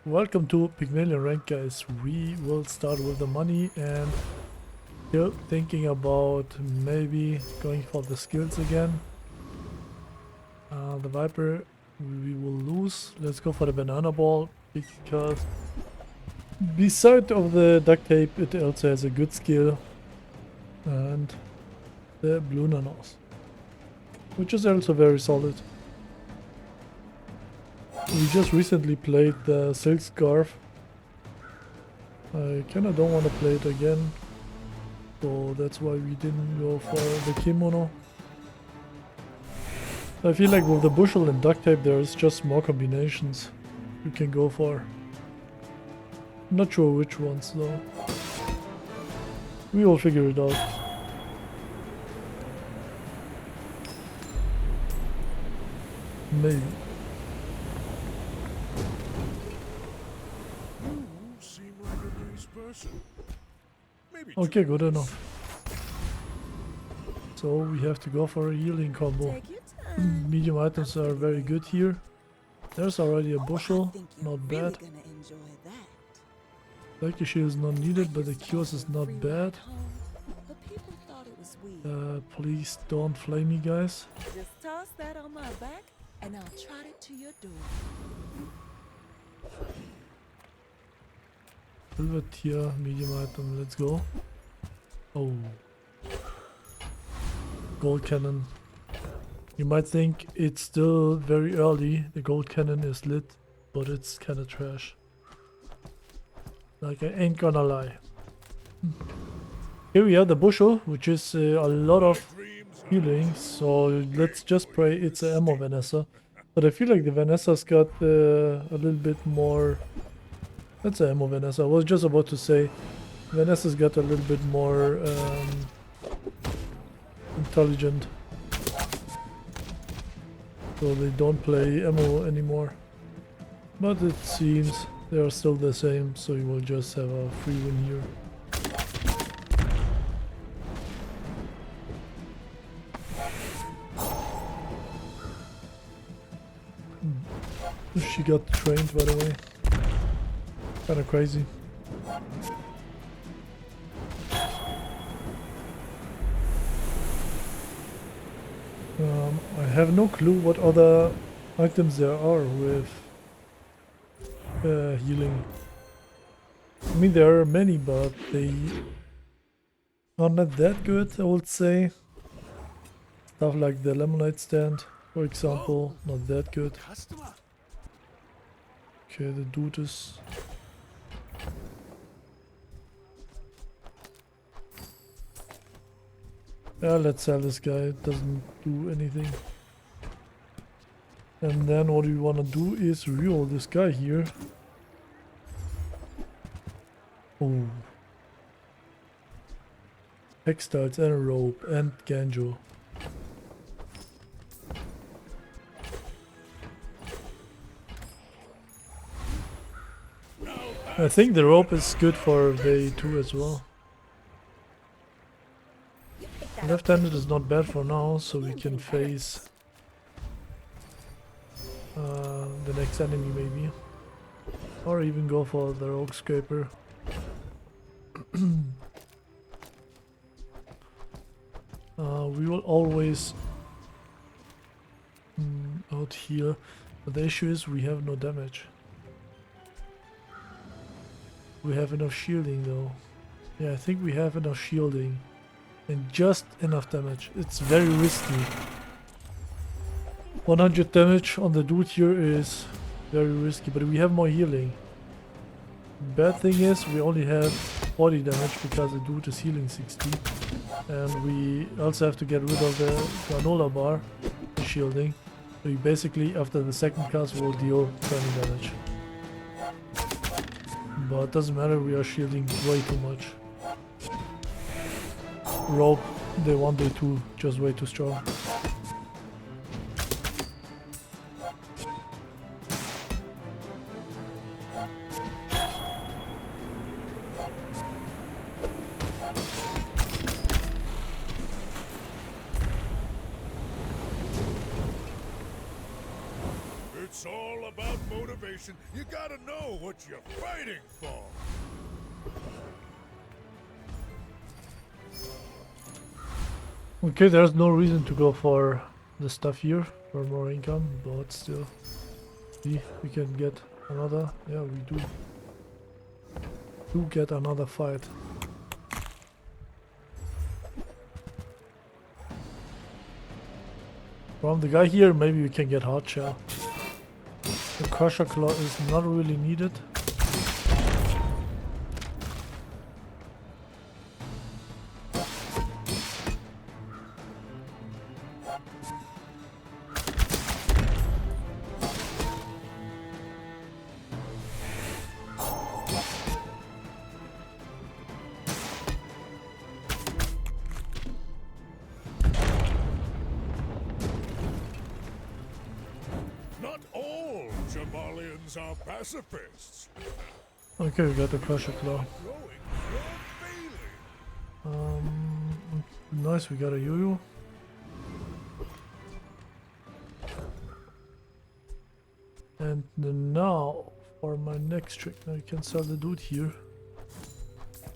Welcome to Pygmalion rank, guys. We will start with the money and still thinking about maybe going for the skills again. The Viper we will lose. Let's go for the banana ball because beside of the duct tape it also has a good skill, and the blue nanos, which is also very solid. We just recently played the silk scarf. I kinda don't want to play it again, so that's why we didn't go for the kimono. I feel like with the bushel and duct tape there's just more combinations you can go for. Not sure which ones though. We will figure it out. Maybe. Okay, good enough. So we have to go for a healing combo. Medium items are very good here. There's already a bushel, not bad. Like the shield is not needed, but the cures is not bad. Please don't flame me, guys. Just toss that on my back and I'll trot it to your door. Silver tier, medium item, let's go. Oh. Gold cannon. You might think it's still very early, the gold cannon is lit, but it's kinda trash. Like, I ain't gonna lie. Here we have the bushel, which is a lot of healing, so let's just pray it's a ammo Vanessa. But I feel like the Vanessa's got a little bit more... That's a ammo Vanessa. I was just about to say Vanessa's got a little bit more intelligent. So they don't play ammo anymore. But it seems they are still the same, so you will just have a free win here. She got trained, by the way. Kinda crazy. I have no clue what other items there are with healing. I mean, there are many, but they are not that good, I would say. Stuff like the lemonade stand, for example, not that good. Okay, the dude is... Yeah, let's sell this guy, it doesn't do anything. And then what we want to do is reroll this guy here. Oh. Textiles and a rope and Ganjo. I think the rope is good for day 2 as well. Left-handed is not bad for now, so we can face the next enemy maybe. Or even go for the rogue scraper. We will always out heal, but the issue is we have no damage. We have enough shielding though. Yeah, I think we have enough shielding. And just enough damage. It's very risky. 100 damage on the dude here is very risky, but we have more healing. Bad thing is we only have 40 damage because the dude is healing 60. And we also have to get rid of the granola bar, the shielding. So we basically, after the second cast, will deal 20 damage. But it doesn't matter, we are shielding way too much. Rope, day 1, day 2, just way too strong. It's all about motivation. situation, you gotta know what you're fighting for. Okay, there's no reason to go for the stuff here for more income, but still. See, we can get another. Yeah, we do. Do get another fight. From the guy here, maybe we can get hard shell. The crusher claw is not really needed. Not all Jaballians are pacifists. Okay, we got the crusher claw. Growing, you're failing. Nice, we got a yo-yo. And then now for my next trick, now you can sell the dude here.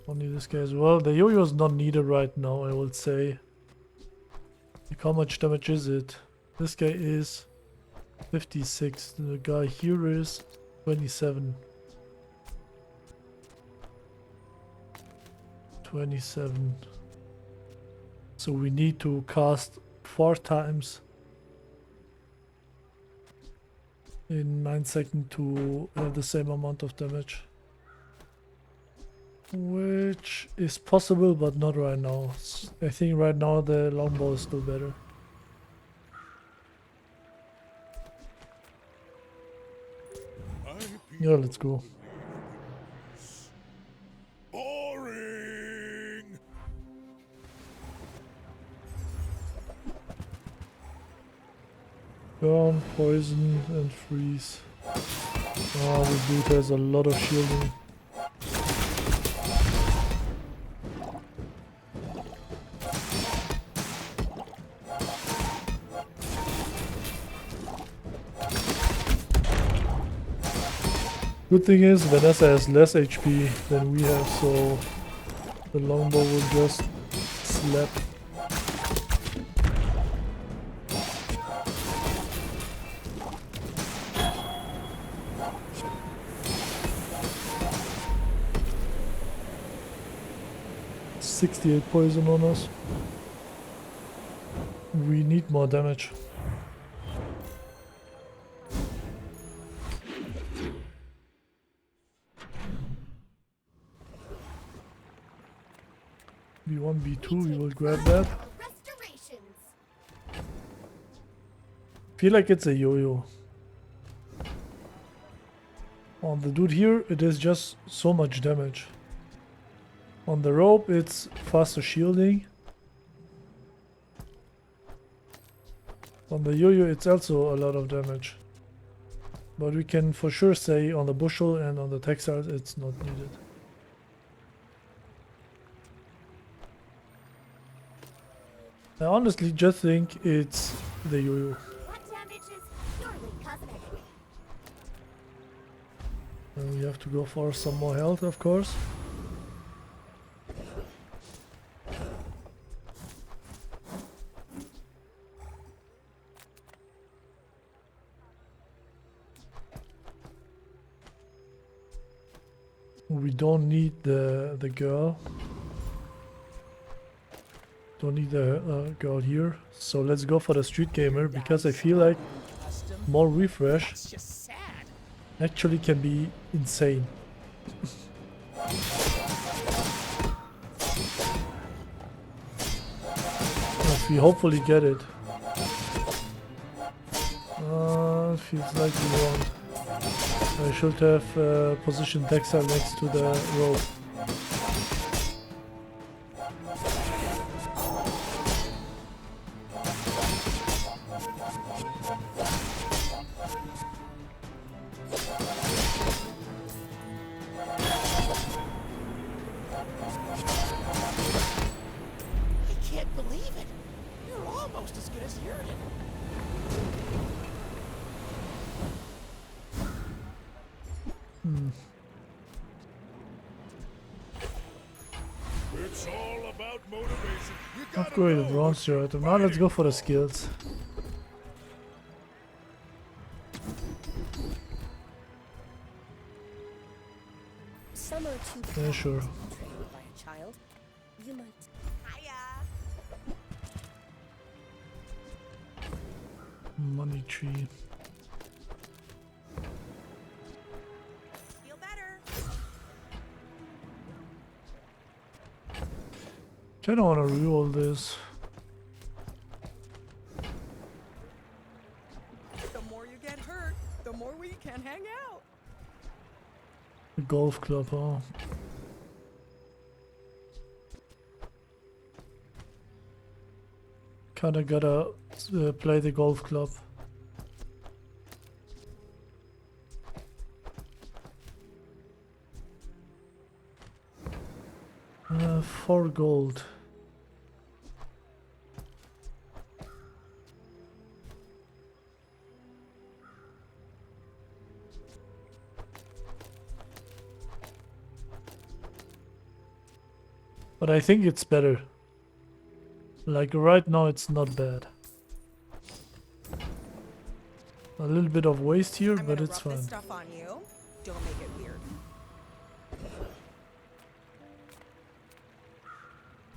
Only this guy as well. The yo-yo is not needed right now, I would say. Like, how much damage is it? This guy is 56. The guy here is 27. 27. So we need to cast 4 times in 9 seconds to have the same amount of damage. Which is possible, but not right now. I think right now the longbow is still better. Yeah, let's go. Boring. Burn, poison, and freeze. Oh, the dude has a lot of shielding. Good thing is Vanessa has less HP than we have, so the longbow will just slap. .68 poison on us. We need more damage. B1, B2, we will grab that. Feel like it's a yo-yo. On the dude here, it is just so much damage. On the rope, it's faster shielding. On the yo-yo, it's also a lot of damage. But we can for sure say on the bushel and on the textiles, it's not needed. I honestly just think it's the yo-yo. And we have to go for some more health, of course. We don't need the girl. Don't need the girl here. So let's go for the street gamer, because I feel like more refresh actually can be insane. If we hopefully get it. Feels like we won't. I should have positioned Textile next to the rope. It's all about motivation. You gotta Upgraded know bronze what you're item. Now let's go for the skills. Some are too Yeah, sure. trained by a child. You might. Money tree. Feel better. Kinda wanna reroll this. The more you get hurt, the more we can hang out. The golf club, huh? Kinda gotta play the golf club. For gold. But I think it's better. Like right now it's not bad. A little bit of waste here, I'm but gonna it's rub fine. this stuff on you. Don't make it weird.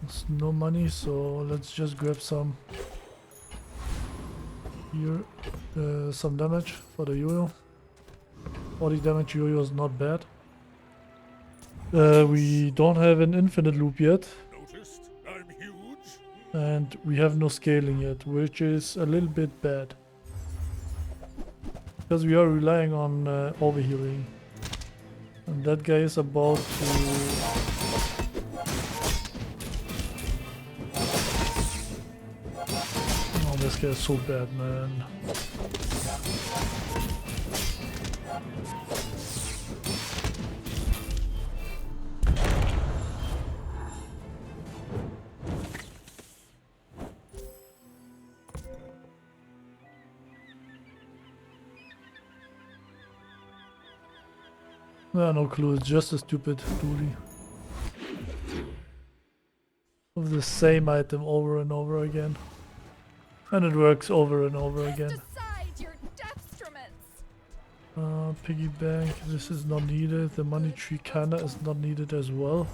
There's no money, so let's just grab some. Here, some damage for the yo-yo. 40 damage yo-yo is not bad. We don't have an infinite loop yet, Noticed? I'm huge. and we have no scaling yet, which is a little bit bad. Because we are relying on overhealing. And that guy is about to... Oh, this guy is so bad, man. No clue, it's just a stupid duty. Of the same item over and over again. And it works over and over again. Aside your detriments. Piggy bank, this is not needed. The money tree kinda is not needed as well.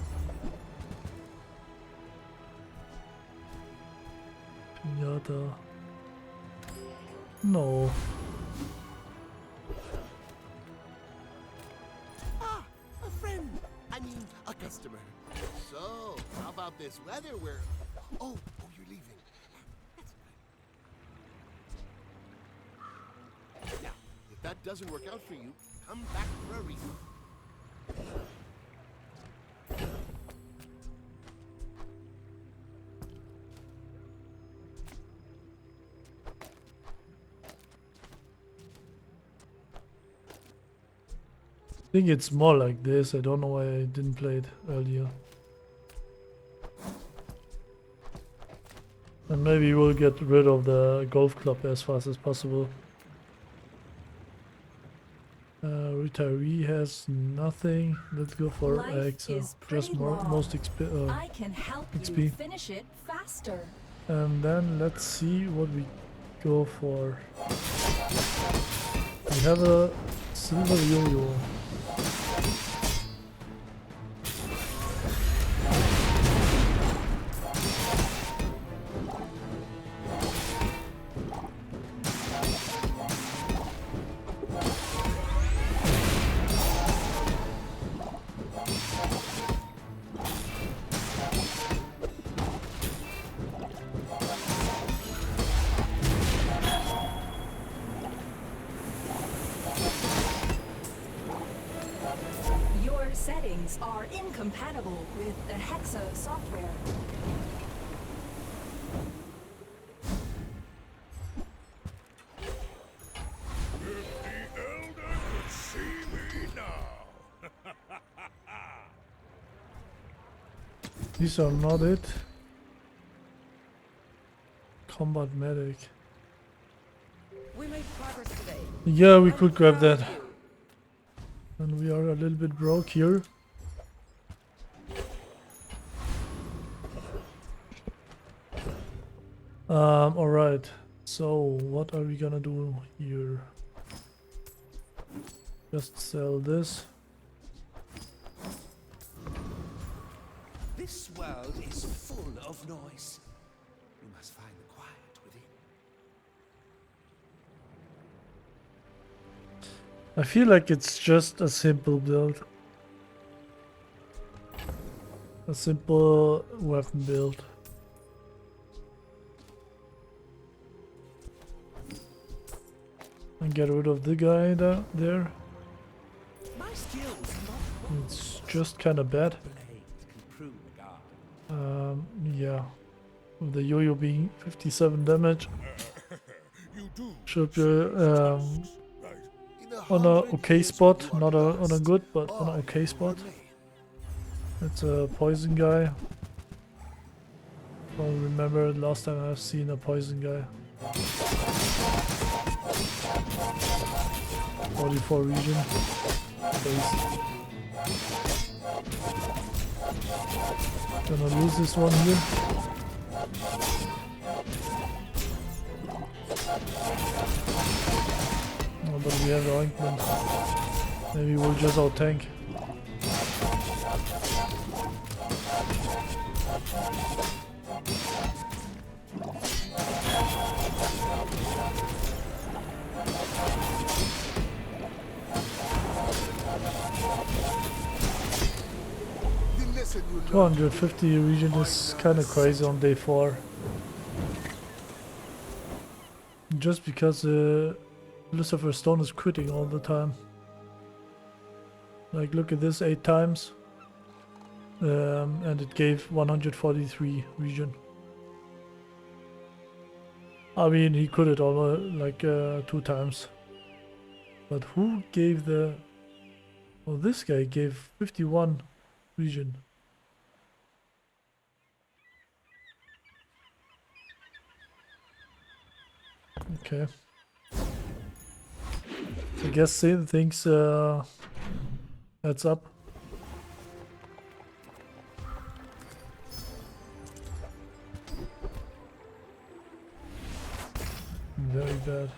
Pinata. No. Ah, a friend. I mean, a customer. So, how about this weather where... Oh, you're leaving. That's fine. Now, if that doesn't work out for you, come back for a refund. I think it's more like this. I don't know why I didn't play it earlier. And maybe we'll get rid of the golf club as fast as possible. Retiree has nothing. Let's go for Life X. is Just pretty long. most I can help you XP. finish it faster. And then let's see what we go for. We have a silver yo-yo. Your settings are incompatible with the Hexa software. If the elder could see me now. These are not it. Combat medic. We made progress today. Yeah, we I'm could grab proud of that. you. And we are a little bit broke here. Alright. So, what are we gonna do here? Just sell this. This world is full of noise. You must find the quiet within. I feel like it's just a simple build. A simple weapon build. And get rid of the guy there. My skills not It's just kind of bad. blade can prove guard. Yeah. With the yo-yo being 57 damage, You do. should be Right. In a on a 100 okay years spot. of Not on a bloodlust, good, but on all an okay will spot. remain. It's a poison guy. Don't remember the last time I've seen a poison guy. 44 region. Base. Gonna lose this one here. Oh, but we have the ointment. Maybe we'll just out tank. The lesson you learned 250 region is kind of crazy on day 4. Just because Lucifer Stone is critting all the time. Like, look at this 8 times. And it gave 143 region. I mean, he could it almost like 2 times. But who gave the... Oh, this guy gave 51 region. Okay. I guess same things adds up. Very bad.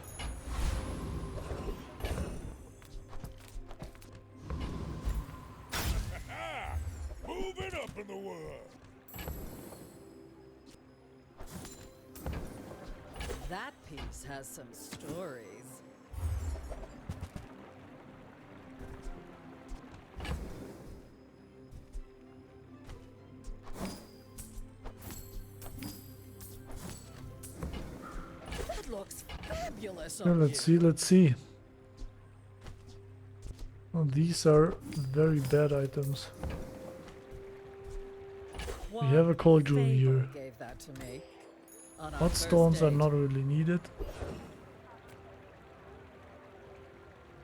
Moving up in the world. That piece has some stories. That looks fabulous Yeah, on let's you. see, let's see. Oh, these are very bad items. We have a cold jewel here. Gave that to me on our Hot first stones are date. not really needed.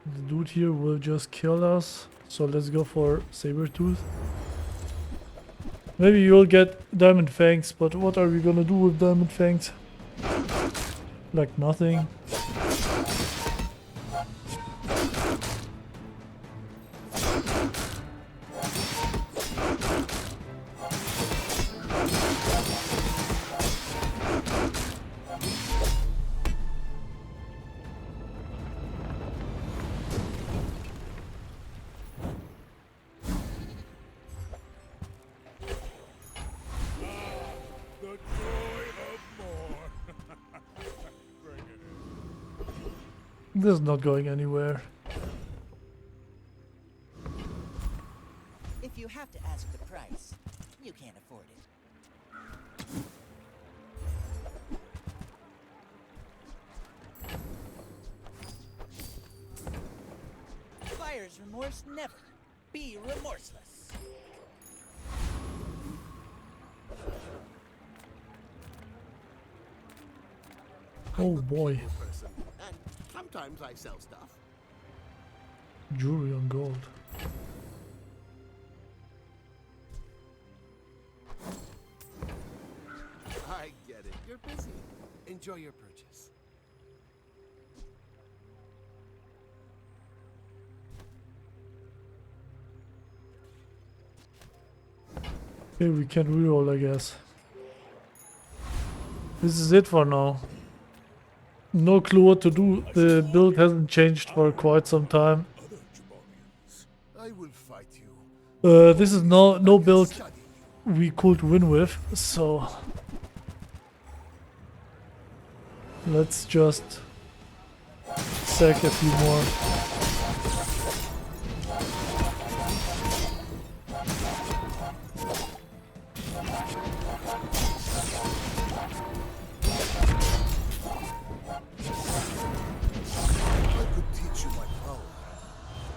The dude here will just kill us. So let's go for Sabertooth. Maybe you'll get Diamond Fangs, but what are we gonna do with Diamond Fangs? Like nothing. The joy of more. Bring it in. This is not going anywhere. If you have to ask the price, you can't afford it. Buyer's remorse never. Be remorseless. Oh I'm a boy. people person, and sometimes I sell stuff. Jewelry on gold. I get it. You're busy. Enjoy your purchase. Okay, we can reroll, I guess. This is it for now. No clue what to do. The build hasn't changed for quite some time. Other Jaballians. I will fight you. This is no build Study. we could win with, so let's just sack a few more. I could teach you my power,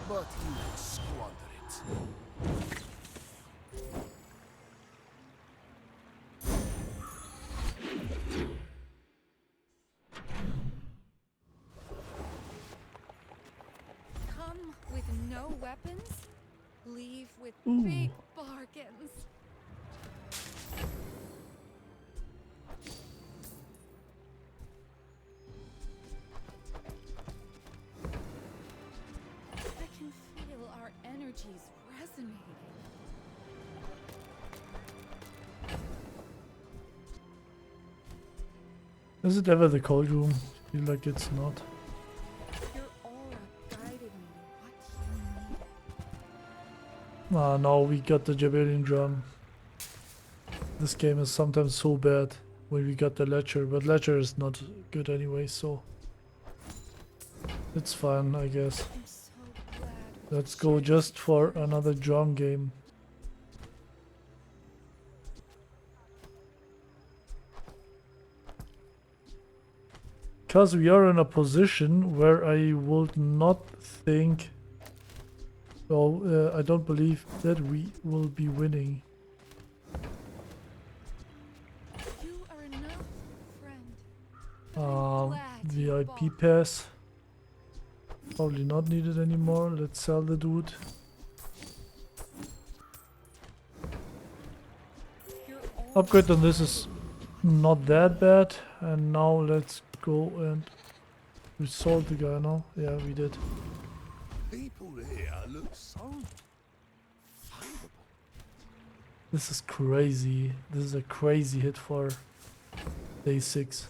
but you will squander it. Come with no weapons, leave with Ooh. big bargains. I can feel our energies resonating. Is it ever the cold room? I feel like it's not. Your aura guided me to what you needed. Ah, now we got the Jaballian drum. This game is sometimes so bad when we got the ledger, but ledger is not good anyway, so it's fine, I guess. I'm so glad we Let's go shared just this for journey. another drum game. Because we are in a position where I would not think, well, I don't believe that we will be winning. You are enough, friend. I'm glad you VIP bought. pass. Probably not needed anymore. Let's sell the dude. Your aura Upgrade on this is not that bad. And now let's go and we sold the guy now. Yeah, we did. People here look so valuable. This is crazy. This is a crazy hit for day 6.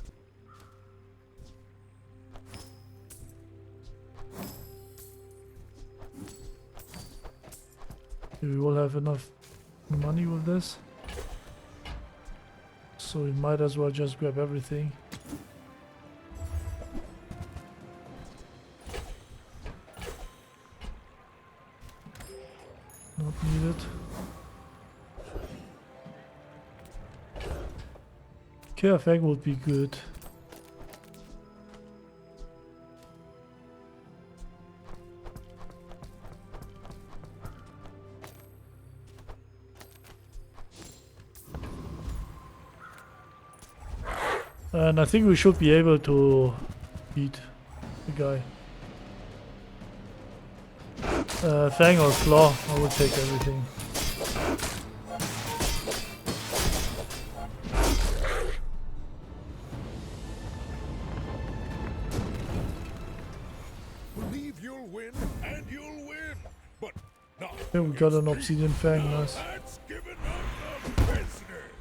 We will have enough money with this. So we might as well just grab everything. Not needed. KFX would be good. And I think we should be able to beat the guy. Fang or Claw, I would take everything. Believe you'll win, and you'll win. But not. Yeah, we got an Obsidian Fang, nice. That's given up the business.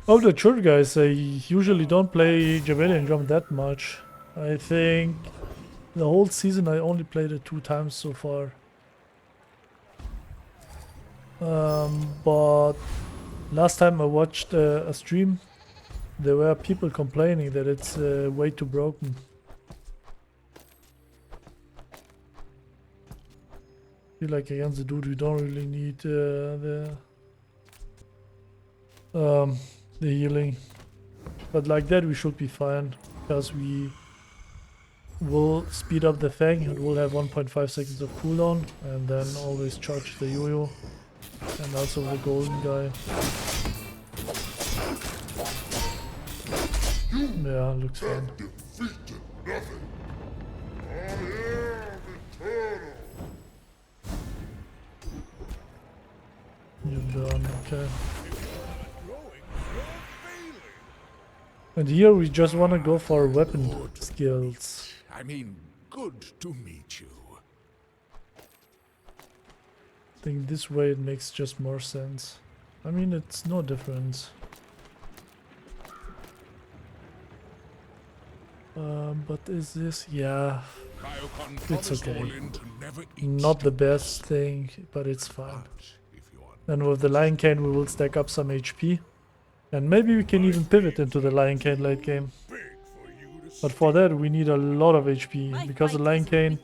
Oh, the true guys, I usually don't play Jaballian drum that much. I think the whole season I only played it 2 times so far. But last time I watched a stream, there were people complaining that it's way too broken. I feel like against the dude we don't really need the healing, but like that we should be fine because we will speed up the Fang and we'll have 1.5 seconds of cooldown and then always charge the yo-yo and also the golden guy. Yeah, looks fine. You're done, okay. And here we just want to go for weapon skills. I mean, good to meet you. I think this way it makes just more sense. I mean, it's no difference. But is this? Yeah, it's okay. Not the best thing, but it's fine. And with the Lion Cane, we will stack up some HP. And maybe we can even pivot into the Lion Cane late game. But for that, we need a lot of HP, because the Lion Cane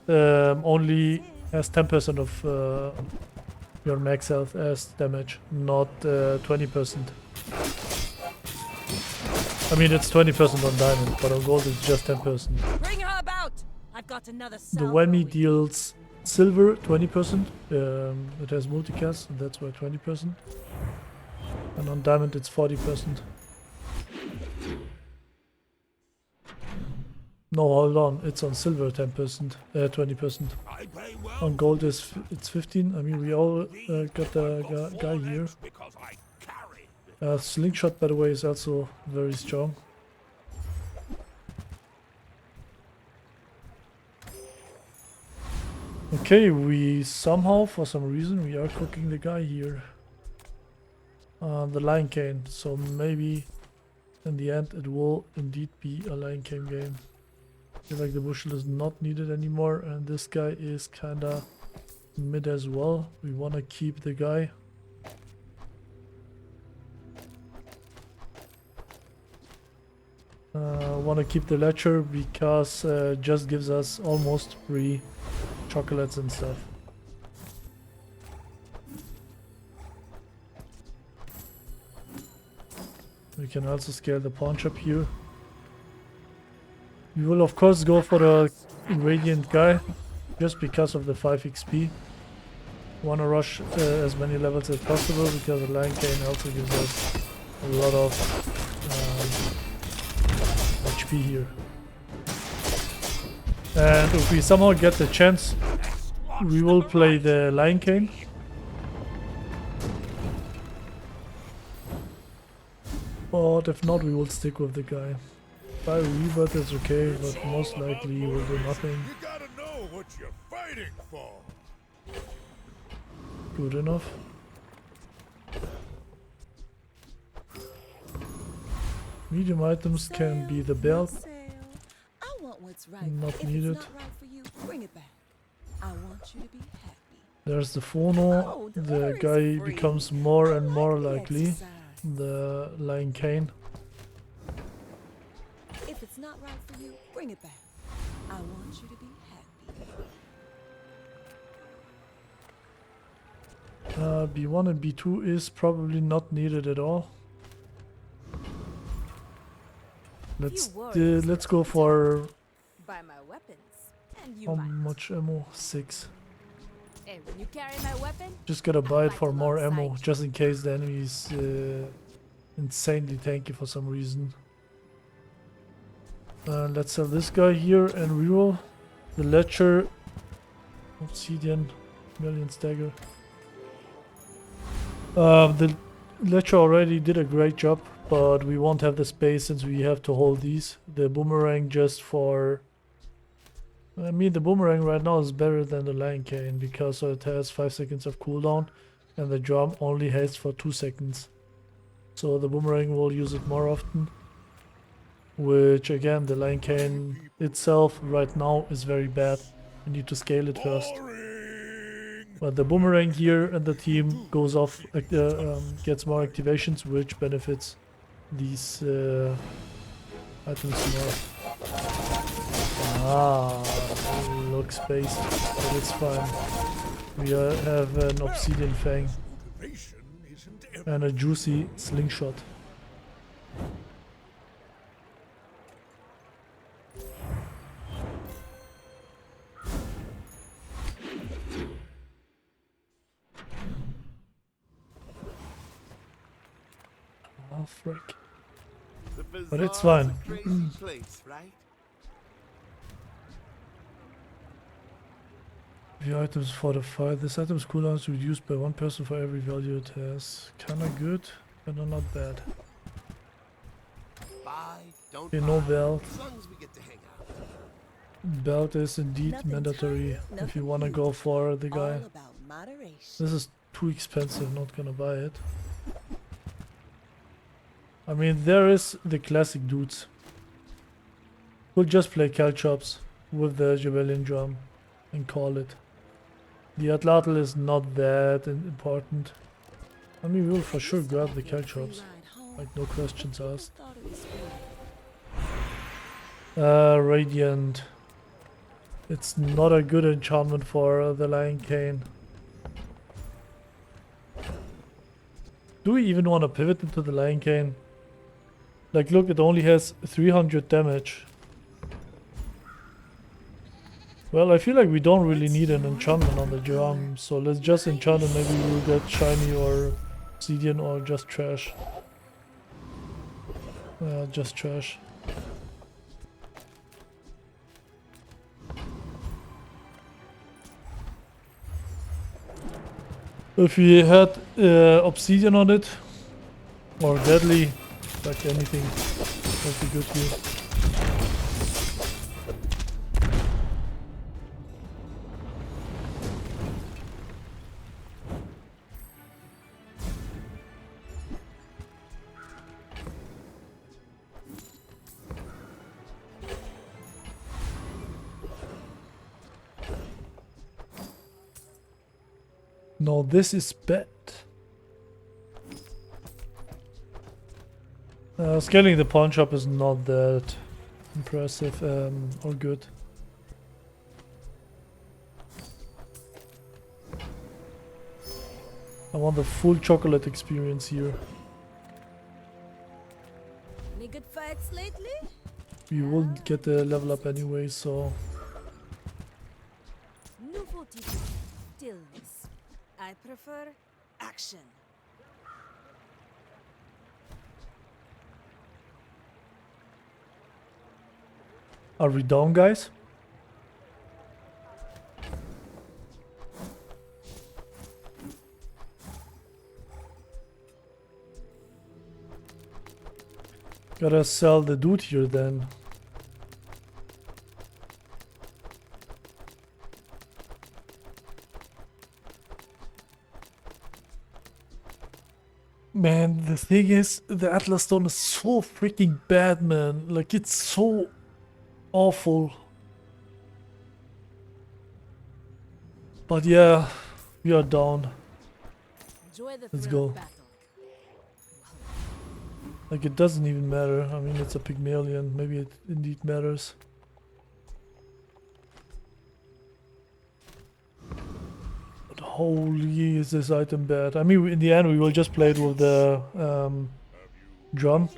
only has 10% of your max health as damage, not 20%. I mean, it's 20% on diamond, but on gold it's just 10%. Bring her about. I've got another The whammy deals silver 20%. It has multicast, and that's why 20%. And on diamond it's 40%. No, hold on. It's on silver 10%, 20%. On gold it's 15. I mean, we all got a guy here. Slingshot, by the way, is also very strong. Okay, we somehow, for some reason, we are cooking the guy here. The Lion Cane. So maybe in the end it will indeed be a Lion Cane game. I feel like the bushel is not needed anymore, and this guy is kinda mid as well. We wanna keep the guy. Want to keep the ledger because just gives us almost free chocolates and stuff. We can also scale the pawn shop here. We will of course go for the radiant guy just because of the 5 XP. Want to rush as many levels as possible because the Lion Cane also gives us a lot of HP here. And if we somehow get the chance, we will play the Lion Cane. But if not, we will stick with the guy. By rebirth is okay, but most likely we'll do nothing. You gotta know what you're fighting for. Good enough. Medium items can be the belt. I want what's right. Not If needed. It's not right for you, bring it back. I want you to be happy. There's the Phono. Oh, The water is guy free. becomes more and I more like the likely. exercise. The Lion Cane. If it's not right for you, bring it back. I want you to be happy. B1 and B2 is probably not needed at all. Let's go for Buy my weapons, and you how might. much ammo? 6. And when you carry my weapon, Just gotta buy it like for more ammo, alongside just in case the enemy is insanely tanky for some reason. Let's sell this guy here and reroll. The Ledger, Obsidian, Million Stagger. The Ledger already did a great job, but we won't have the space since we have to hold these. The Boomerang just for... I mean, the Boomerang right now is better than the Lion Cane because it has 5 seconds of cooldown and the drum only has for 2 seconds. So the Boomerang will use it more often. Which again, the Lion Cane itself right now is very bad. We need to scale it first. But the Boomerang here and the team goes off, gets more activations, which benefits these items more. Looks spaced, but it's fine. We have an Obsidian Fang and a juicy Slingshot. Oh, frick. But it's fine. Place, right? The items fortified. This item's cooldown is reduced by 1 person for every value it has. Kinda good, but not bad. Buy, don't Okay, no buy, belt. as long as we get to hang out. Belt is indeed Nothing mandatory tired, if you nothing wanna huge. go for the guy. All about moderation. This is too expensive, not gonna buy it. I mean, there is the classic dudes. We'll just play Caltrops with the Jaballian drum and call it. The Atlatl is not that important. I mean, we will for sure grab the Caltrops. Like, no questions asked. Radiant. It's not a good enchantment for the Lion Cane. Do we even want to pivot into the Lion Cane? Like, look, it only has 300 damage. Well, I feel like we don't really need an enchantment on the drum, so let's just enchant and maybe we'll get shiny or obsidian or just trash. Just trash. If we had obsidian on it, or deadly, like anything, that'd be good here. No, this is bad. Scaling the pawn shop is not that impressive or good. I want the full chocolate experience here. Any good fights lately? We won't get the level up anyway, so... Novelty, stillness. I prefer action. Are we down, guys? Gotta sell the dude here then. Man, the thing is, the Atlas Stone is so freaking bad, man. Like, it's so awful. But yeah, we are down. Enjoy the Let's thrill go. of battle. Like, it doesn't even matter. I mean, it's a Pygmalion. Maybe it indeed matters. But holy, is this item bad. I mean, in the end, we will just play it with the drum.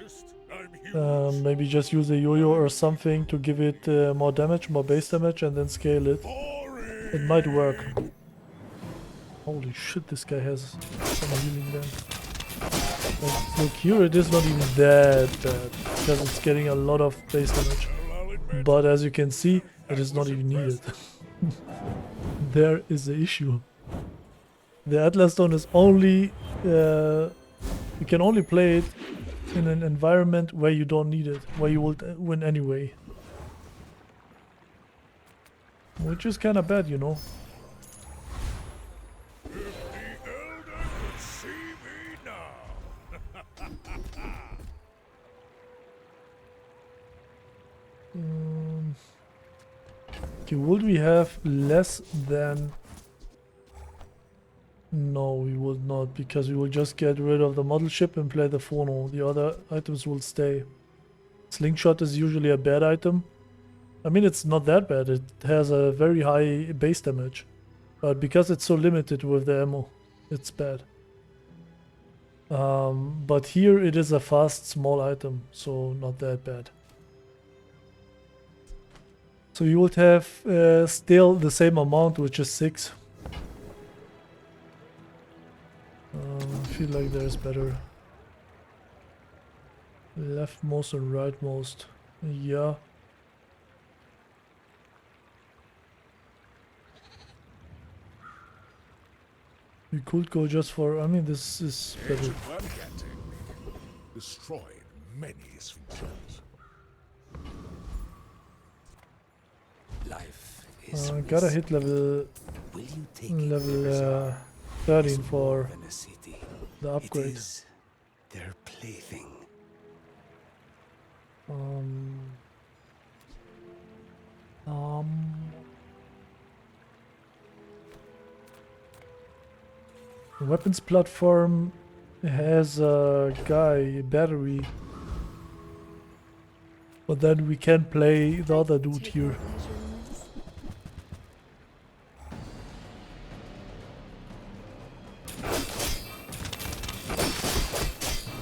Maybe just use a yo-yo or something to give it more damage, more base damage, and then scale it. It might work. Holy shit, this guy has some healing then. Like, look, here it is not even that bad, because it's getting a lot of base damage. But as you can see, it is not even needed. There is the issue. The Atlas Stone is only... you can only play it in an environment where you don't need it, where you will win anyway. Which is kinda bad, you know. Okay, would we have less than... No, we would not, because we will just get rid of the model ship and play the phono. The other items will stay. Slingshot is usually a bad item. I mean, it's not that bad. It has a very high base damage. But because it's so limited with the ammo, it's bad. But here it is a fast, small item, so not that bad. So you would have still the same amount, which is 6. I feel like there's better. Leftmost and rightmost. Yeah. We could go just for... I mean, this is better. Destroyed many sphinxes. Life is Gotta hit level... Will you take it, level 13 for than a city. the upgrade. It is their plaything. Um, the weapons platform has a battery, but then we can play the other dude Take here. what pleasure in this.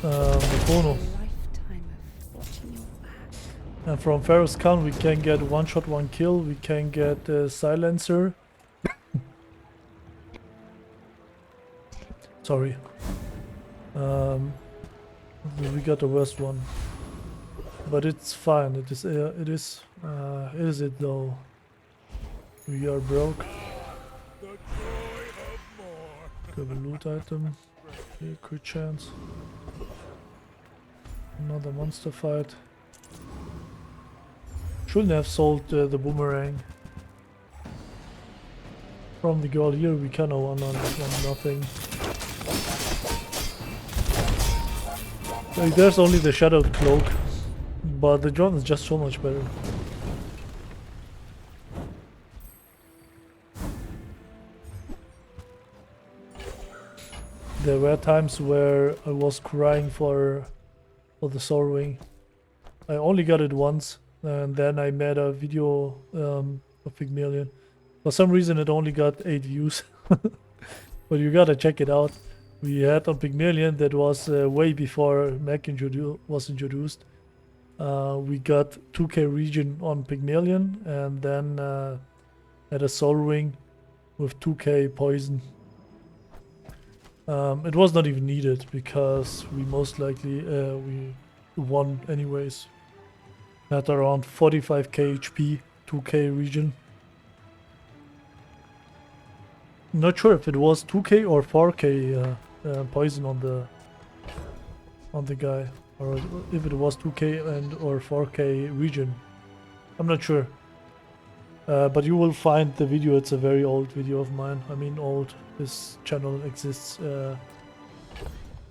The Phono. Lifetime of watching your back. And from Ferris Khan we can get one shot, one kill. We can get a silencer. Sorry. We got the worst one, but it's fine. It is. Is it though? We are broke. The joy of more. Grab a loot item. Okay, crit chance. Another monster fight. Shouldn't have sold the boomerang. From the girl here we can one on nothing. Like there's only the shadowed cloak, but the drone is just so much better. There were times where I was crying for the Soul Ring. I only got it once, and then I made a video of Pygmalien. For some reason it only got 8 views. But you gotta check it out. We had on Pygmalien, that was way before Mac was introduced. We got 2k region on Pygmalien, and then had a Soul Ring with 2k poison. It was not even needed because we most likely we won anyways. Had around 45k HP, 2k region. Not sure if it was 2k or 4k poison on the guy, or if it was 2k and or 4k region. I'm not sure. But you will find the video. It's a very old video of mine. I mean old. This channel exists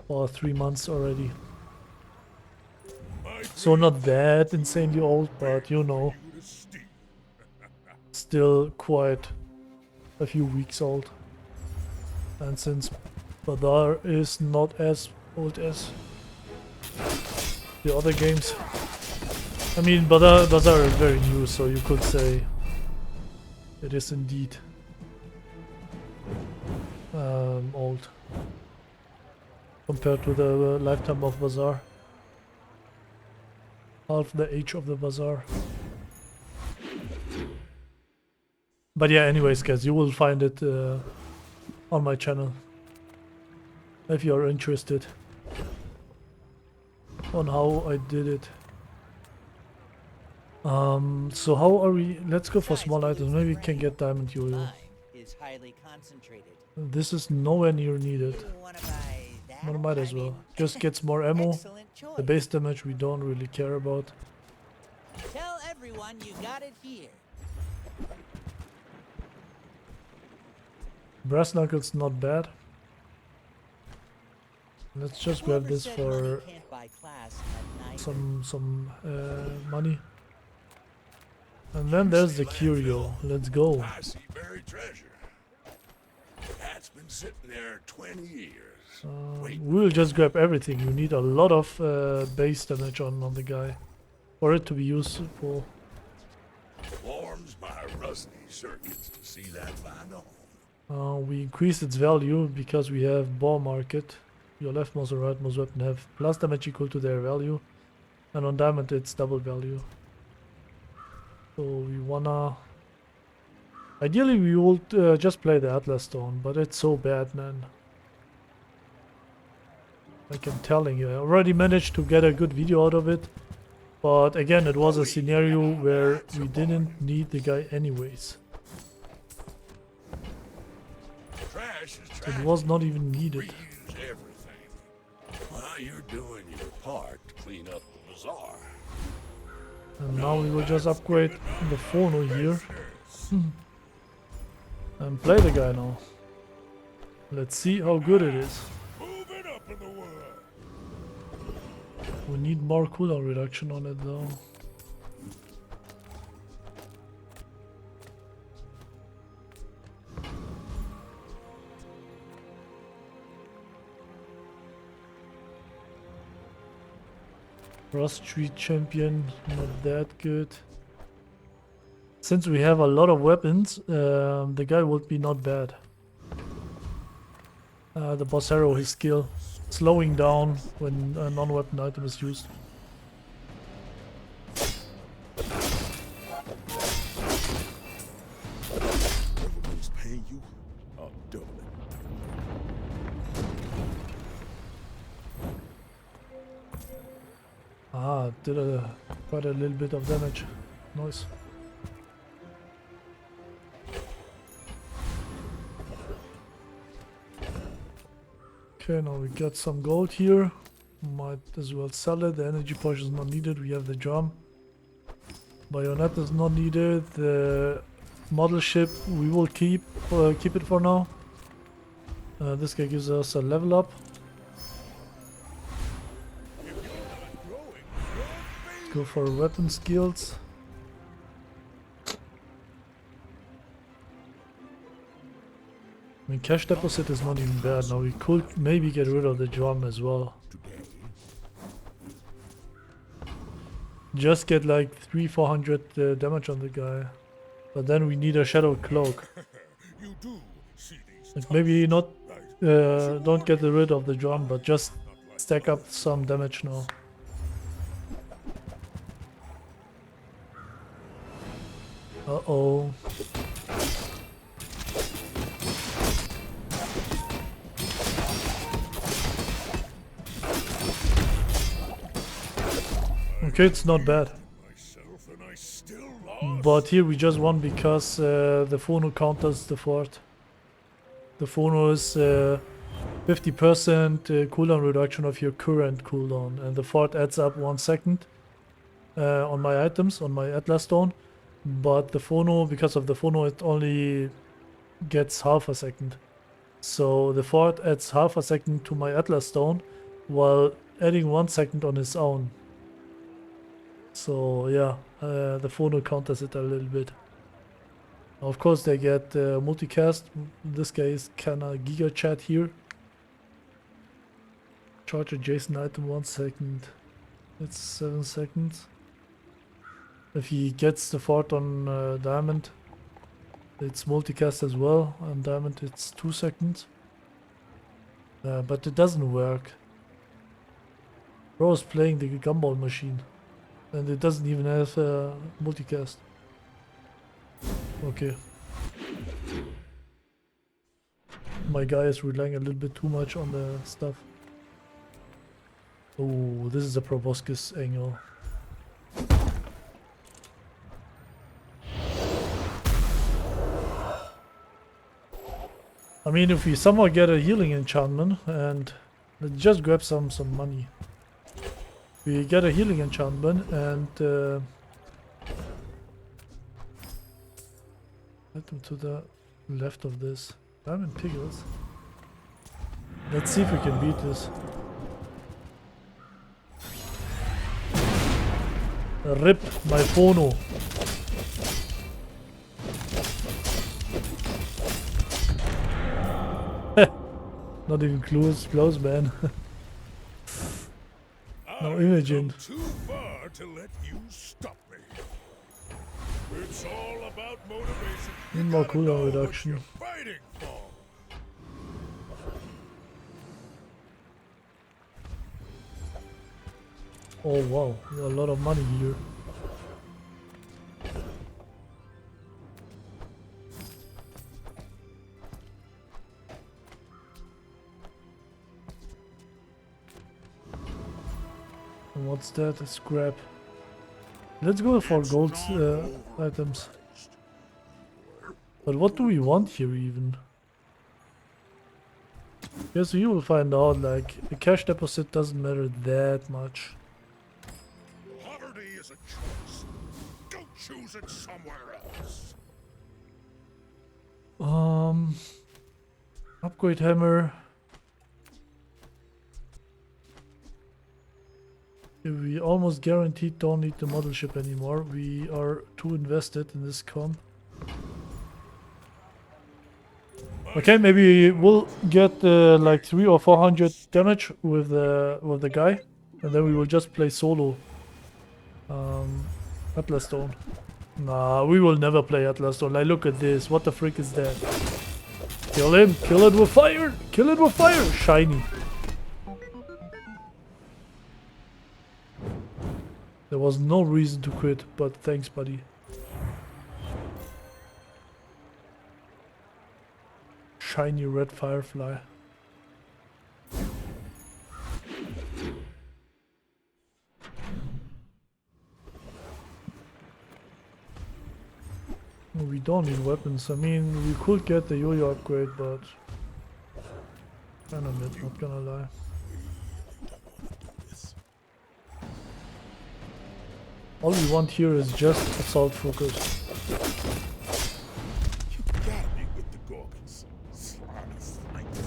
for 3 months already. So not that insanely old, but you know, still quite a few weeks old. And since Bazaar is not as old as the other games, I mean Bazaar is very new, so you could say it is indeed old compared to the lifetime of Bazaar. Half the age of the Bazaar. But yeah, anyways guys, you will find it on my channel if you are interested on how I did it. So how are we? Let's go for small items. Maybe we can get diamond yo-yo. Mine is highly concentrated. This is nowhere near needed. You wanna buy that? But I might as I well. mean, Just gets more ammo. excellent choice. The base damage we don't really care about. Tell everyone you got it here. Brass knuckles not bad. Let's just grab Whoever this said for money can't buy class had neither. some money. And then there's the curio. Let's go. I see buried treasure. That's been sitting there 20 years. We'll just grab everything. You need a lot of base damage on the guy for it to be useful. Warms my rusty circuits to see that find on. We increase its value because we have ball market. Your leftmost or rightmost weapon have plus damage equal to their value, and on diamond it's double value. So we wanna. Ideally, we would just play the Atlas Stone, but it's so bad, man. Like I'm telling you, I already managed to get a good video out of it, but again, it was a scenario where we didn't need the guy anyways. Trash is trash. It was not even needed. Reuse everything. Well, you're doing your part to clean up the bazaar. And now we will just upgrade the Phono here. And play the guy now. Let's see how good it is. Moving up in the world. We need more cooldown reduction on it though. Cross Street Champion, not that good. Since we have a lot of weapons, the guy would be not bad. The Bazaar, his skill, slowing down when a non-weapon item is used. Everyone's paying you. I'll double it. Ah, did quite a little bit of damage. Nice. Okay, now we got some gold here. Might as well sell it. The energy potion is not needed. We have the drum. Bayonet is not needed. The model ship we will keep it for now. This guy gives us a level up. Go for weapon skills. I mean, cash deposit is not even bad. Now we could maybe get rid of the drum as well. Just get like 300-400 damage on the guy. But then we need a shadow cloak. You do see these Like maybe not, don't get rid of the drum, but just stack up some damage now. Uh-oh. Okay, it's not bad. myself and I still lost. But here we just won because the Phono counters the fort. The Phono is 50% cooldown reduction of your current cooldown, and the fort adds up 1 second on my items, on my Atlas Stone. But the Phono, because of the Phono, it only gets half a second. So the fort adds half a second to my Atlas Stone, while adding 1 second on its own. So yeah, the Phono counters it a little bit. Of course they get multicast. This guy is kinda giga chat here. Charge adjacent item 1 second. It's 7 seconds. If he gets the fort on diamond, it's multicast as well. On diamond it's 2 seconds. But it doesn't work. Bro is playing the gumball machine. And it doesn't even have multicast. Okay. My guy is relying a little bit too much on the stuff. Oh, this is a proboscis angle. I mean, if we somehow get a healing enchantment, and let's just grab some money. We get a healing enchantment and item to the left of this. Diamond pickles. Let's see if we can beat this. Rip my Phono. Not even close, man. No Imogen. Too far to let you stop me. It's all about motivation. Need more cooldown reduction. Fighting for. Oh wow, a lot of money here. And what's that? A scrap. Let's go for gold items. But what do we want here even? Yes, we will find out. Like, the cash deposit doesn't matter that much. Poverty is a choice. Go choose it somewhere else. Upgrade hammer. We almost guaranteed don't need the model ship anymore. We are too invested in this comp. Okay, maybe we'll get like 300 or 400 damage with the guy, and then we will just play solo. Atlas Stone. Nah, we will never play Atlas Stone. Like, look at this. What the frick is that? Kill him. Kill it with fire. Kill it with fire. Shiny. There was no reason to quit, but thanks, buddy. Shiny red firefly. We don't need weapons. I mean, we could get the yo-yo upgrade, but kinda mid, not gonna lie. All we want here is just assault focus. You got me with the Gorgons. Slimy snipes.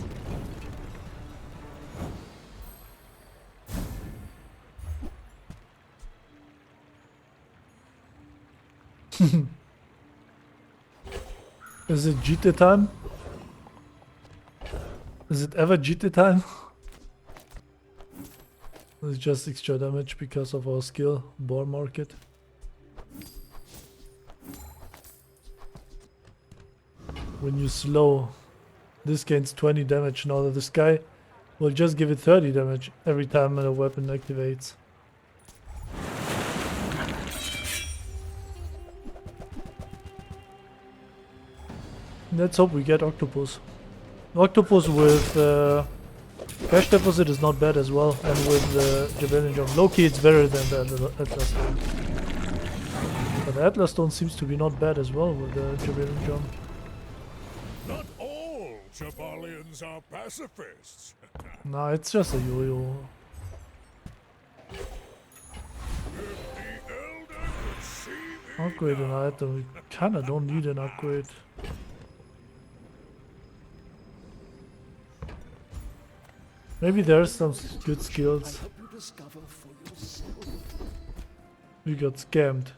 Is it GT time? Is it ever GT time? It's just extra damage because of our skill, bore market. When you slow, this gains 20 damage. Now that this guy will just give it 30 damage every time a weapon activates. Let's hope we get Octopus. Octopus with cash deposit is not bad as well, and with the Jaballian jump. Low-key it's better than the Atlas Stone. But the Atlas Stone seems to be not bad as well with the Jaballian jump. Not all Jaballians are pacifists. Nah, it's just a yo-yo. If the Elder could see me Upgrade an item. We kinda don't need an upgrade. Maybe there's some good skills. We got scammed.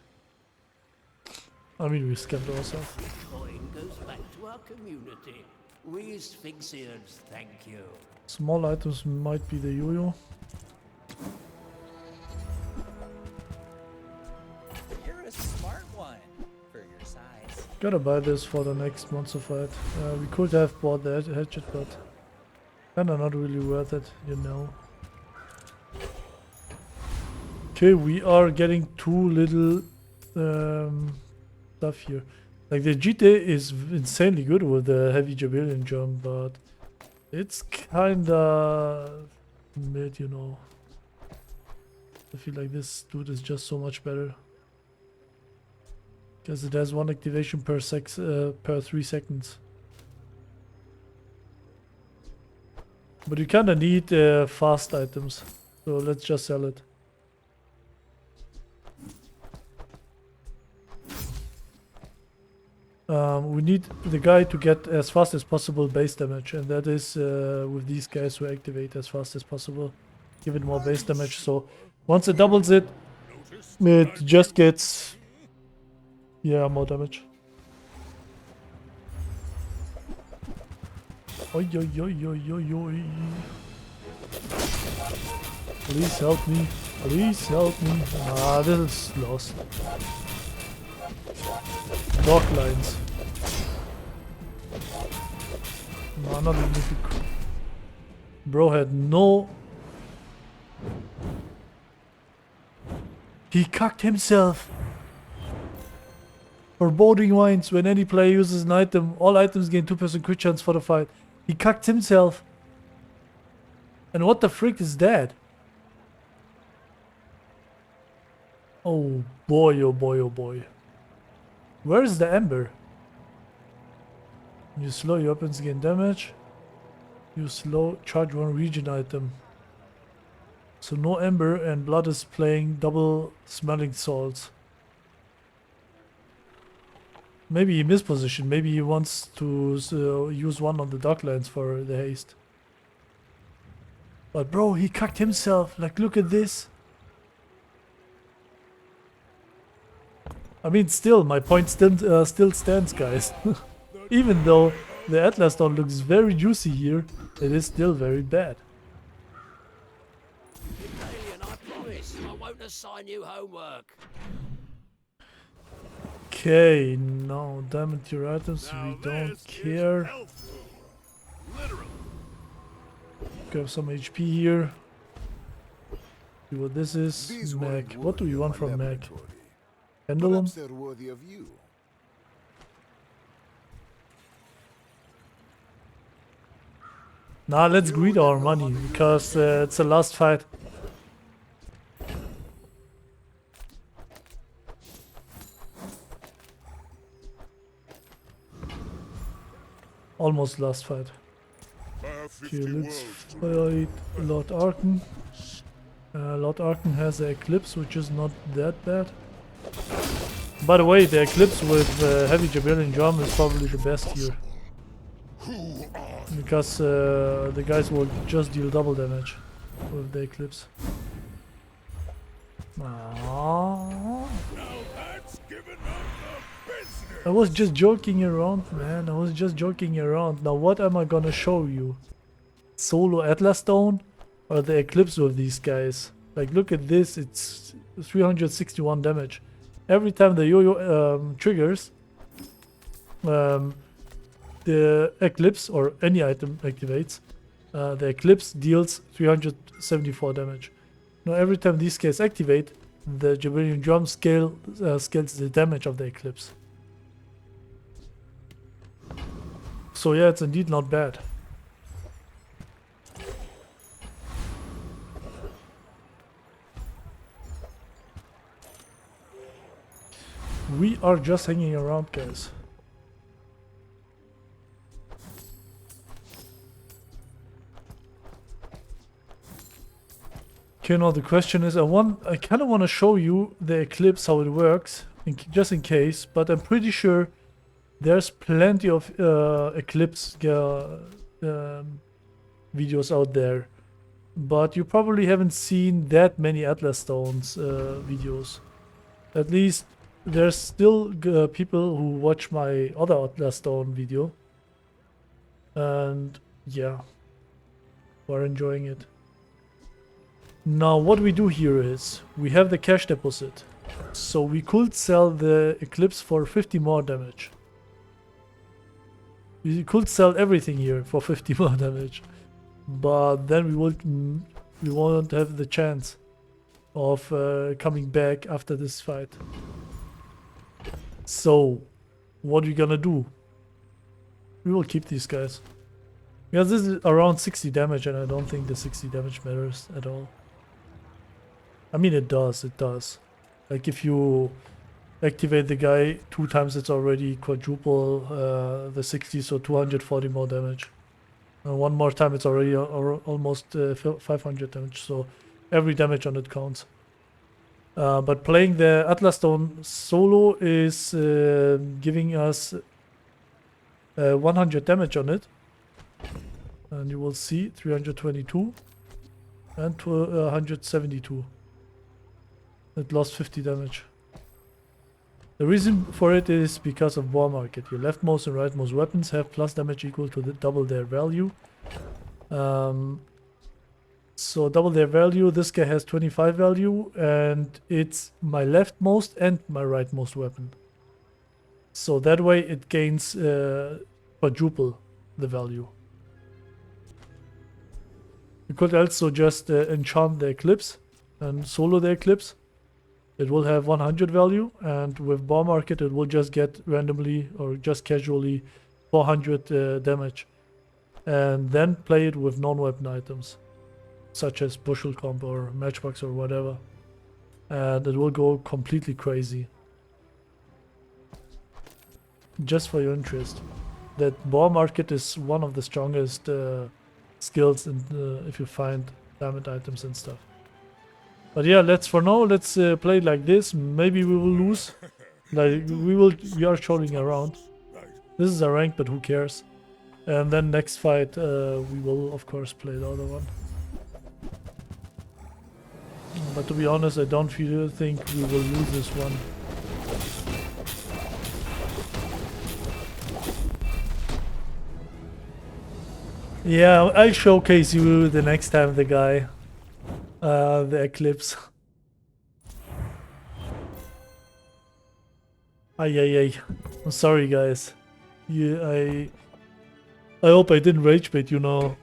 I mean, we scammed ourselves. Coin goes back to our community. We Sphinxians thank you. Small items might be the yo-yo. You're a smart one for your size. Gotta buy this for the next monster fight. We could have bought the hatchet, but kinda not really worth it, you know. Okay, we are getting too little stuff here. Like the GT is insanely good with the heavy Jaballian jump, but it's kinda mid, you know. I feel like this dude is just so much better. Because it has one activation per 3 seconds. But you kinda need fast items, so let's just sell it. We need the guy to get as fast as possible base damage, and that is with these guys who activate as fast as possible. Give it more base damage, so once it doubles it, it just gets, yeah, more damage. Oi, oi, oi, oi, oi, oi. Please help me. Please help me. Ah, this is lost. Dock lines. No, not even if you... Bro had no... He cucked himself. Foreboding Winds. When any player uses an item, all items gain 2% crit chance for the fight. He cucked himself. And what the frick is that? Oh boy, oh boy, oh boy. Where is the Ember? You slow your weapons gain damage. You slow charge one region item. So no Ember, and Blood is playing double smelling salts. Maybe he mispositioned. Maybe he wants to use one on the docklands for the haste. But bro, he cucked himself. Like, look at this. I mean, still, my point still stands, guys. Even though the Atlas Stone looks very juicy here, it is still very bad. Pygmalion, I promise I won't assign you homework. Okay, now damage your items, we don't this is care. health food. Literally. Grab some HP here. See what this is. These Mac. weren't What do worthy you of want my from Mac? laboratory. Pendulum? Perhaps they're worthy of you. Nah, let's greed our money because it's the last fight. Almost last fight. Okay, let's fight Lord Arkan. Lord Arkan has the Eclipse, which is not that bad. By the way, the Eclipse with heavy Jaballian drum is probably the best here. Because the guys will just deal double damage with the Eclipse. Aww. I was just joking around, man. I was just joking around. Now what am I gonna show you? Solo Atlas Stone or the Eclipse with these guys? Like, look at this. It's 361 damage. Every time the yo-yo triggers, the Eclipse or any item activates, the Eclipse deals 374 damage. Now every time these guys activate, the Jaballian drum scales the damage of the Eclipse. So yeah, it's indeed not bad. We are just hanging around, guys. Okay, now the question is, I kind of want to show you the Eclipse, how it works, just in case, but I'm pretty sure there's plenty of Eclipse videos out there, but you probably haven't seen that many Atlas Stones videos. At least there's still people who watch my other Atlas Stone video, and yeah, we're enjoying it. Now what we do here is, we have the cash deposit, so we could sell the Eclipse for 50 more damage. We could sell everything here for 50 more damage, but then we won't have the chance of coming back after this fight. So what are we gonna do? We will keep these guys. Because this is around 60 damage, and I don't think the 60 damage matters at all. I mean, it does. Like, if you activate the guy 2 times, it's already quadruple the 60, so 240 more damage. And 1 more time, it's already almost 500 damage, so every damage on it counts. But playing the Atlas Stone solo is giving us 100 damage on it. And you will see 322 and 172. It lost 50 damage. The reason for it is because of War Market. Your leftmost and rightmost weapons have plus damage equal to double their value. So double their value, this guy has 25 value, and it's my leftmost and my rightmost weapon. So that way it gains quadruple the value. You could also just enchant the Eclipse and solo the Eclipse. It will have 100 value, and with Bar Market it will just get randomly or just casually 400 damage. And then play it with non-weapon items, such as Bushel Comp or Matchbox or whatever. And it will go completely crazy. Just for your interest, that Bar Market is one of the strongest skills if you find diamond items and stuff. But yeah, let's play it like this. Maybe we will lose. Like we are trolling around. This is a rank, but who cares? And then next fight, we will of course play the other one. But to be honest, I don't think we will lose this one. Yeah, I'll showcase you the next time, the guy. The Eclipse. Ay. I'm sorry, guys. I hope I didn't rage bait, you know.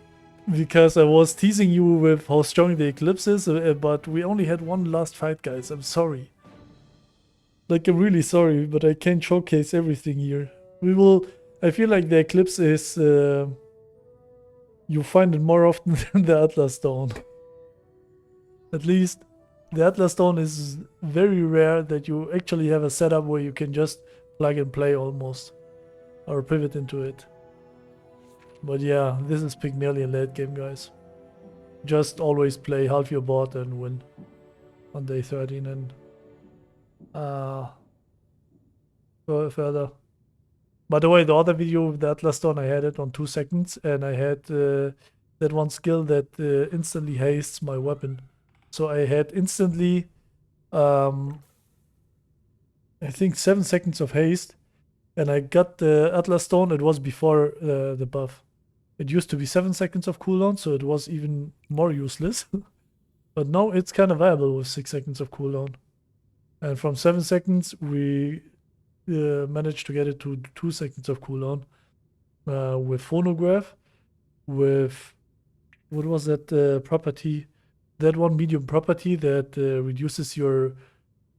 Because I was teasing you with how strong the Eclipse is, but we only had one last fight, guys. I'm sorry. Like, I'm really sorry, but I can't showcase everything here. I feel like the Eclipse is... you find it more often than the Atlas Stone. At least, the Atlas Stone is very rare that you actually have a setup where you can just plug and play almost. Or pivot into it. But yeah, this is Pygmalien late game, guys. Just always play half your board and win on day 13 and go further. By the way, the other video with the Atlas Stone, I had it on 2 seconds, and I had that one skill that instantly hastes my weapon. So I had instantly, I think 7 seconds of haste, and I got the Atlas Stone. It was before the buff. It used to be 7 seconds of cooldown, so it was even more useless. But now it's kind of viable with 6 seconds of cooldown. And from 7 seconds, we managed to get it to 2 seconds of cooldown with Phonograph, with what was that property? That one medium property that reduces your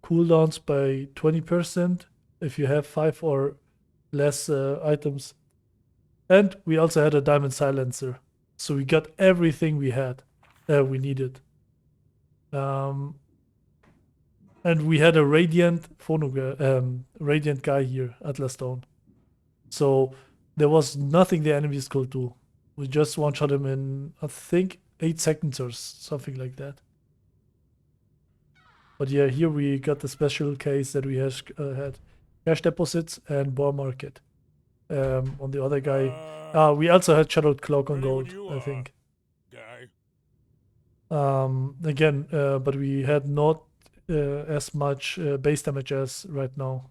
cooldowns by 20% if you have 5 or less items. And we also had a diamond silencer, so we got everything we needed. And we had a radiant phonograph, radiant guy here, Atlas Stone. So there was nothing the enemies could do. We just one-shot him in, I think, 8 seconds or something like that. But yeah, here we got the special case that we had cash deposits and bar market. On the other guy, we also had Shadowed Cloak on gold, I think. Again, but we had not as much base damage as right now.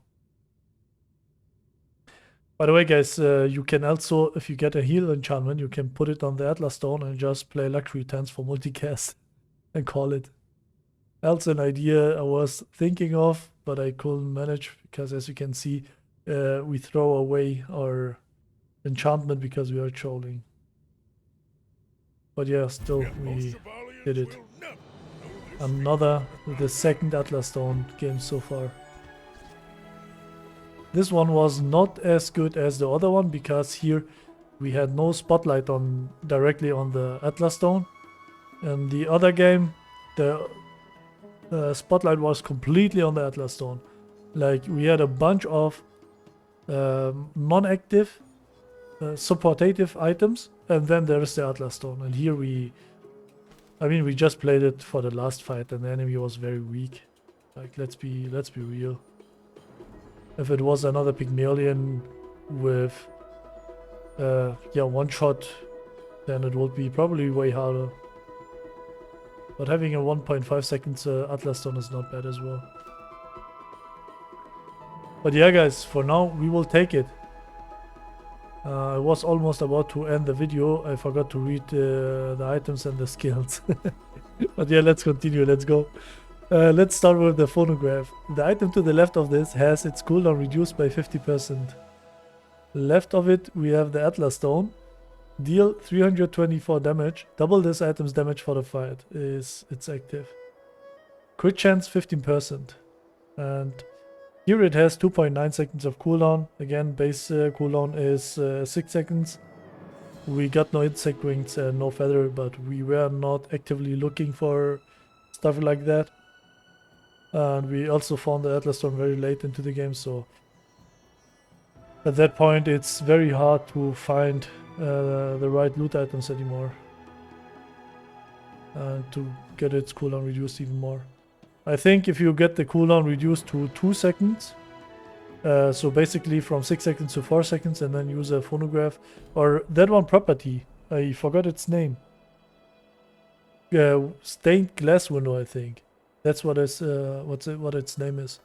By the way, guys, you can also, if you get a heal enchantment, you can put it on the Atlas Stone and just play Luxury Tents for multicast and call it. That's an idea I was thinking of, but I couldn't manage because, as you can see, we throw away our enchantment because we are trolling. But yeah, still we did it. The second Atlas Stone game so far. This one was not as good as the other one because here we had no spotlight on directly on the Atlas Stone. And the other game, the spotlight was completely on the Atlas Stone. Like, we had a bunch of non-active supportative items, and then there's the Atlas Stone. And here we just played it for the last fight, and the enemy was very weak. Like, let's be real. If it was another Pygmalien with one shot, then it would be probably way harder. But having a 1.5 seconds Atlas Stone is not bad as well. But yeah, guys, for now we will take it. I was almost about to end the video. I forgot to read the items and the skills. But yeah, let's continue. Let's go. Let's start with the Phonograph. The item to the left of this has its cooldown reduced by 50%. Left of it, we have the Atlas Stone. Deal 324 damage. Double this item's damage for the fight is it's active. Crit chance 15%. And here it has 2.9 seconds of cooldown. Again, base cooldown is 6 seconds. We got no insect wings and no feather, but we were not actively looking for stuff like that. And we also found the Atlas Stone very late into the game, so at that point it's very hard to find the right loot items anymore. To get its cooldown reduced even more. I think if you get the cooldown reduced to 2 seconds, So basically from 6 seconds to 4 seconds, and then use a phonograph. Or that one property, I forgot its name. Stained glass window, I think. That's what what its name is.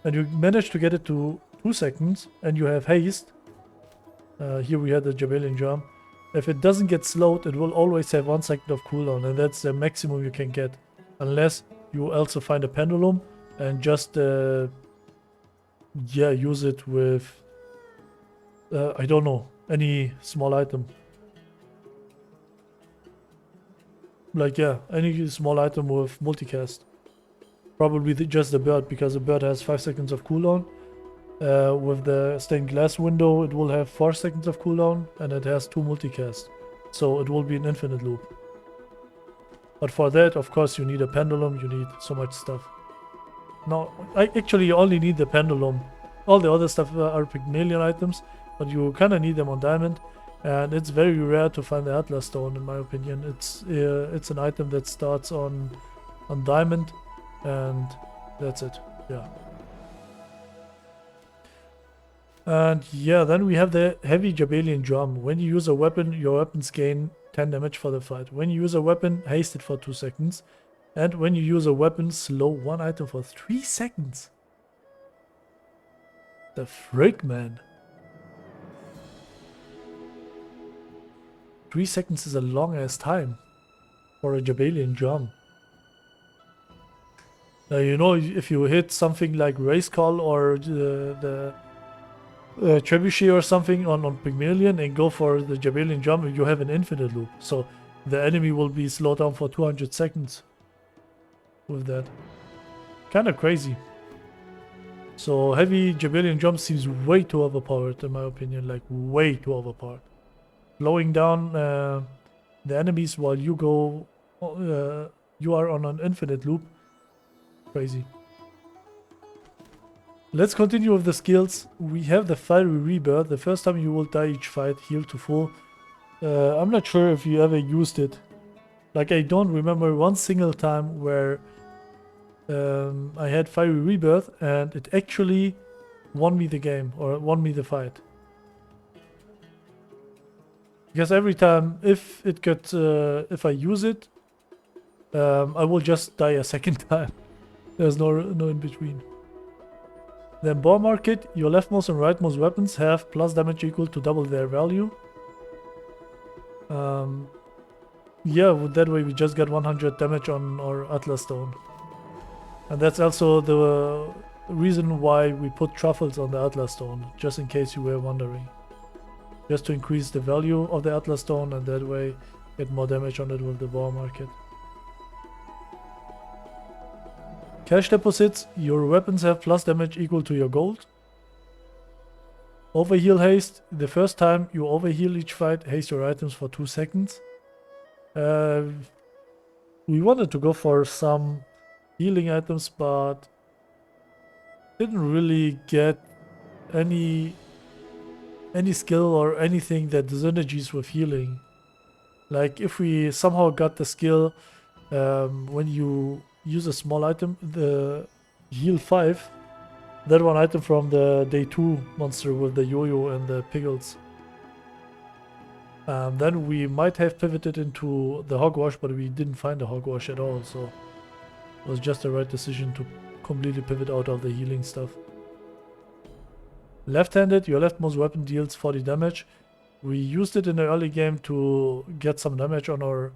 And you manage to get it to 2 seconds, and you have haste. Here we had the Jaballian jump. If it doesn't get slowed, it will always have 1 second of cooldown, and that's the maximum you can get. Unless you also find a pendulum and just yeah, use it with I don't know, any small item. Like, yeah, any small item with multicast. Probably just the bird, because the bird has 5 seconds of cooldown. With the stained glass window, it will have 4 seconds of cooldown, and it has 2 multicast. So it will be an infinite loop. But for that, of course, you need a pendulum, you need so much stuff. No, actually you only need the pendulum. All the other stuff are Pygmalion items, but you kind of need them on diamond. And it's very rare to find the Atlas Stone, in my opinion. It's an item that starts on diamond, and that's it. Yeah. And yeah, then we have the heavy Jaballian drum. When you use a weapon, your weapons gain 10 damage for the fight. When you use a weapon, haste it for 2 seconds. And when you use a weapon, slow one item for 3 seconds. The frick, man. 3 seconds is a long ass time for a Jaballian drum. Now, you know, if you hit something like Race Call or the Trebuchet or something on Pygmalion and go for the Jaballian drum, you have an infinite loop. So the enemy will be slowed down for 200 seconds with that. Kind of crazy. So heavy Jaballian drum seems way too overpowered, in my opinion. Like, way too overpowered. Slowing down the enemies while you go, you are on an infinite loop. Crazy. Let's continue with the skills. We have the Fiery Rebirth. The first time you will die each fight, heal to full. I'm not sure if you ever used it. Like, I don't remember one single time where I had Fiery Rebirth and it actually won me the game or won me the fight. Because every time, if I use it, I will just die a second time. There's no in between. Then Boar Market, your leftmost and rightmost weapons have plus damage equal to double their value. Yeah, that way we just get 100 damage on our Atlas Stone. And that's also the reason why we put truffles on the Atlas Stone, just in case you were wondering. Just to increase the value of the Atlas Stone and that way get more damage on it with the Boar Market. Cash deposits, your weapons have plus damage equal to your gold. Overheal haste, the first time you overheal each fight, haste your items for 2 seconds. We wanted to go for some healing items, but didn't really get any skill or anything that synergies with healing. Like, if we somehow got the skill when you use a small item, the heal 5, that one item from the day 2 monster with the yo-yo and the pickles. Then we might have pivoted into the hogwash, but we didn't find the hogwash at all, so it was just the right decision to completely pivot out of the healing stuff. Left-handed, your leftmost weapon deals 40 damage. We used it in the early game to get some damage on our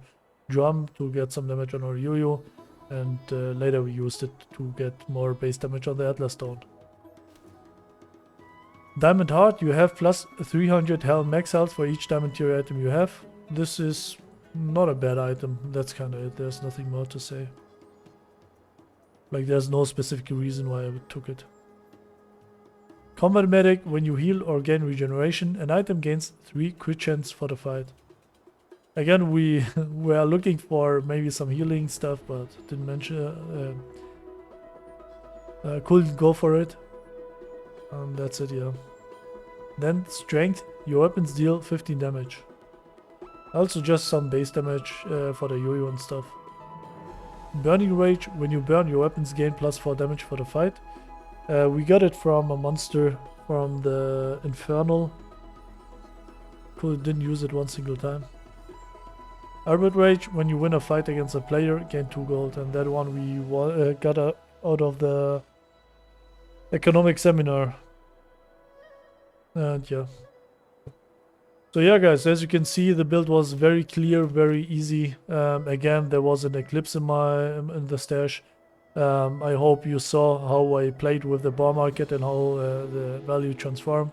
drum, to get some damage on our yo-yo, and later we used it to get more base damage on the Atlas Stone. Diamond Heart, you have plus 300 health max health for each diamond tier item you have. This is not a bad item, that's kind of it, there's nothing more to say. Like, there's no specific reason why I took it. Combat Medic, when you heal or gain regeneration, an item gains 3 crit chance for the fight. Again, we were looking for maybe some healing stuff, but didn't mention. Couldn't go for it. That's it, yeah. Then Strength, your weapons deal 15 damage. Also just some base damage for the yo-yo and stuff. Burning Rage, when you burn, your weapons gain plus 4 damage for the fight. We got it from a monster from the Infernal. Cool, didn't use it one single time. Arbit Rage, when you win a fight against a player, gain 2 gold, and that one we got out of the economic seminar. And yeah. So yeah, guys, as you can see, the build was very clear, very easy. Again, there was an eclipse in the stash. I hope you saw how I played with the bar market and how the value transformed.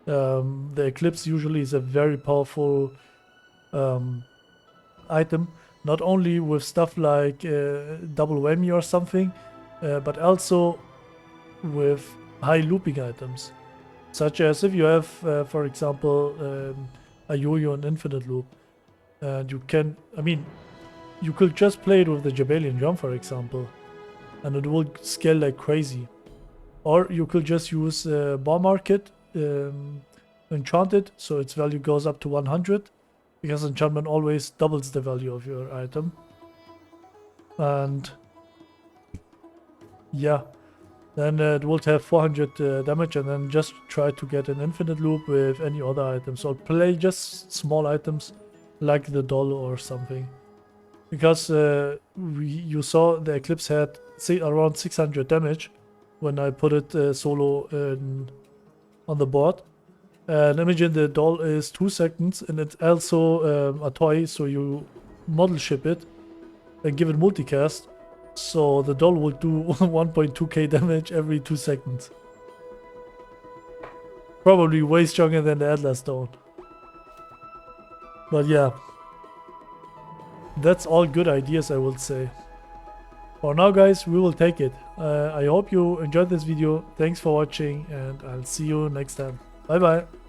The eclipse usually is a very powerful item, not only with stuff like double whammy or something, but also with high looping items, such as if you have, for example, a yo-yo and infinite loop, and you can, I mean, you could just play it with the Jaballian drum, for example, and it will scale like crazy. Or you could just use bar market, enchant it, so its value goes up to 100, because enchantment always doubles the value of your item. And yeah, then it will have 400 damage, and then just try to get an infinite loop with any other items, or play just small items like the doll or something. Because you saw the Eclipse had around 600 damage when I put it solo on the board. And imagine the doll is 2 seconds, and it's also a toy, so you model ship it and give it multicast. So the doll will do 1.2k damage every 2 seconds. Probably way stronger than the Atlas Stone. But yeah, that's all good ideas, I would say. For now, guys, we will take it. I hope you enjoyed this video. Thanks for watching, and I'll see you next time. Bye bye.